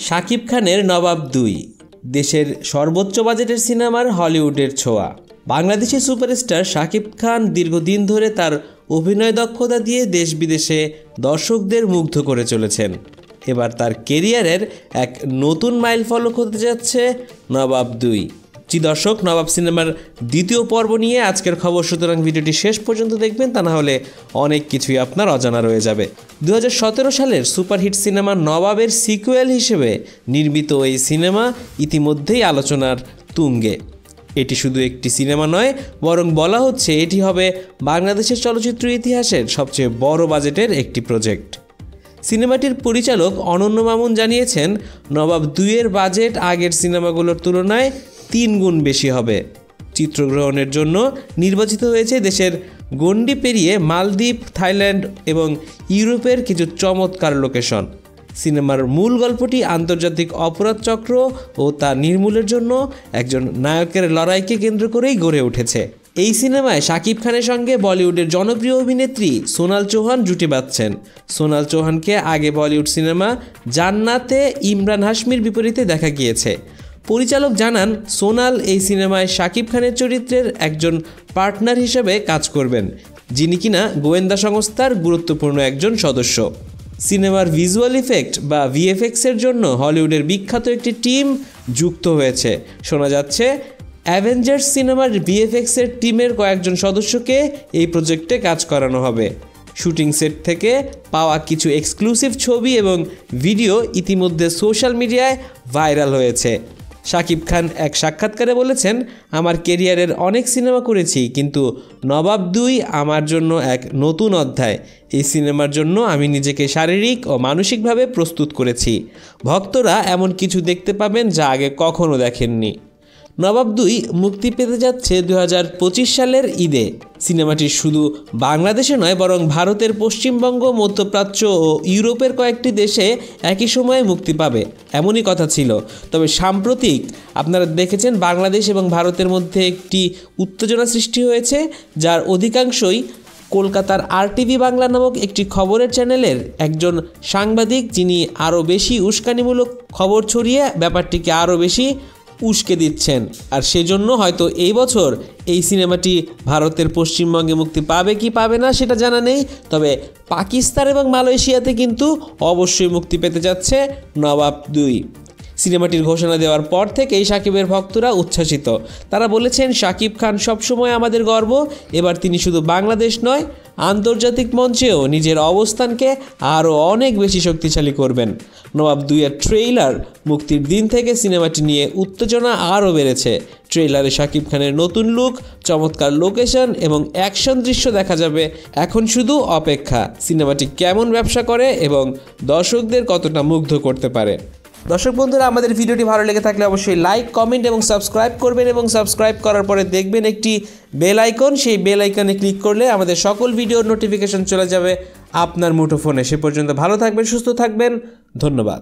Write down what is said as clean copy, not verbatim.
শাকিব খানের নবাব ২ দেশের সর্বোচ্চ বাজেটের সিনেমার হলিউডের ছোঁয়া। বাংলাদেশি সুপারস্টার শাকিব খান দীর্ঘদিন ধরে তার অভিনয় দক্ষতা দিয়ে দেশ বিদেশে দর্শকদের মুগ্ধ করে চলেছেন। এবার তার কেরিয়ারের এক নতুন মাইলফলক হতে যাচ্ছে নবাব ২। জি দর্শক, নবাব সিনেমার দ্বিতীয় পর্ব নিয়ে আজকের খবর, সুতরাং ভিডিওটি শেষ পর্যন্ত দেখবেন, তা না হলে অনেক কিছুই আপনার অজানা রয়ে যাবে। 2017 সালের সুপারহিট সিনেমা নবাবের সিকুয়েল হিসেবে নির্মিত এই সিনেমা ইতিমধ্যেই আলোচনার তুঙ্গে। এটি শুধু একটি সিনেমা নয়, বরং বলা হচ্ছে এটি হবে বাংলাদেশের চলচ্চিত্র ইতিহাসের সবচেয়ে বড় বাজেটের একটি প্রজেক্ট। সিনেমাটির পরিচালক অনন্য মামুন জানিয়েছেন, নবাব ২ এর বাজেট আগের সিনেমাগুলোর তুলনায় ৩ গুণ বেশি হবে। চিত্রগ্রহণের জন্য নির্বাচিত হয়েছে দেশের গণ্ডি পেরিয়ে মালদ্বীপ, থাইল্যান্ড এবং ইউরোপের কিছু চমৎকার লোকেশন। সিনেমার মূল গল্পটি আন্তর্জাতিক অপরাধ চক্র ও তা নির্মূলের জন্য একজন নায়কের লড়াইকে কেন্দ্র করেই গড়ে উঠেছে। এই সিনেমায় শাকিব খানের সঙ্গে বলিউডের জনপ্রিয় অভিনেত্রী সোনাল চৌহান জুটি বাঁধছেন। সোনাল চৌহানকে আগে বলিউড সিনেমা জান্নাতে ইমরান হাশমির বিপরীতে দেখা গিয়েছে। পরিচালক জানান, সোনাল এই সিনেমায় শাকিব খানের চরিত্রের একজন পার্টনার হিসেবে কাজ করবেন, যিনি কিনা গোয়েন্দা সংস্থার গুরুত্বপূর্ণ একজন সদস্য। সিনেমার ভিজুয়াল ইফেক্ট বা ভিএফএক্সের জন্য হলিউডের বিখ্যাত একটি টিম যুক্ত হয়েছে। শোনা যাচ্ছে অ্যাভেঞ্জার্স সিনেমার ভিএফএক্সের টিমের কয়েকজন সদস্যকে এই প্রজেক্টে কাজ করানো হবে। শুটিং সেট থেকে পাওয়া কিছু এক্সক্লুসিভ ছবি এবং ভিডিও ইতিমধ্যে সোশ্যাল মিডিয়ায় ভাইরাল হয়েছে। শাকিব খান এক সাক্ষাৎকারে বলেছেন, আমার কেরিয়ারের অনেক সিনেমা করেছি, কিন্তু নবাব ২ আমার জন্য এক নতুন অধ্যায়। এই সিনেমার জন্য আমি নিজেকে শারীরিক ও মানসিকভাবে প্রস্তুত করেছি। ভক্তরা এমন কিছু দেখতে পাবেন যা আগে কখনো দেখেননি। নবাব ২ মুক্তি পেতে যাচ্ছে 2025 সালের ঈদে। সিনেমাটি শুধু বাংলাদেশে নয়, বরং ভারতের পশ্চিমবঙ্গ, মধ্যপ্রাচ্য ও ইউরোপের কয়েকটি দেশে একই সময়ে মুক্তি পাবে, এমনই কথা ছিল। তবে সাম্প্রতিক আপনারা দেখেছেন বাংলাদেশ এবং ভারতের মধ্যে একটি উত্তেজনা সৃষ্টি হয়েছে, যার অধিকাংশই কলকাতার RTV বাংলা নামক একটি খবরের চ্যানেলের একজন সাংবাদিক, যিনি আরও বেশি উস্কানিমূলক খবর ছড়িয়ে ব্যাপারটিকে আরও বেশি উস্কে দিচ্ছেন। আর সেজন্য হয়তো এই বছর এই সিনেমাটি ভারতের পশ্চিমবঙ্গে মুক্তি পাবে কি পাবে না সেটা জানা নেই, তবে পাকিস্তান এবং মালয়েশিয়াতে কিন্তু অবশ্যই মুক্তি পেতে যাচ্ছে নবাব ২। সিনেমাটির ঘোষণা দেওয়ার পর থেকেই শাকিবের ভক্তরা উচ্ছ্বাসিত। তারা বলেছেন, শাকিব খান সবসময় আমাদের গর্ব। এবার তিনি শুধু বাংলাদেশ নয়, আন্তর্জাতিক মঞ্চেও নিজের অবস্থানকে আরও অনেক বেশি শক্তিশালী করবেন। নবাব ২ এর ট্রেইলার মুক্তির দিন থেকে সিনেমাটি নিয়ে উত্তেজনা আরও বেড়েছে। ট্রেইলারে শাকিব খানের নতুন লুক, চমৎকার লোকেশন এবং অ্যাকশন দৃশ্য দেখা যাবে। এখন শুধু অপেক্ষা সিনেমাটি কেমন ব্যবসা করে এবং দর্শকদের কতটা মুগ্ধ করতে পারে। দর্শক বন্ধুরা, আমাদের ভিডিওটি ভালো লেগে থাকলে অবশ্যই লাইক, কমেন্ট এবং সাবস্ক্রাইব করবেন, এবং সাবস্ক্রাইব করার পরে দেখবেন একটি বেল আইকন। সেই বেল আইকনে ক্লিক করলে আমাদের সকল ভিডিওর নোটিফিকেশন চলে যাবে আপনার মুঠোফোনে। সে পর্যন্ত ভালো থাকবেন, সুস্থ থাকবেন, ধন্যবাদ।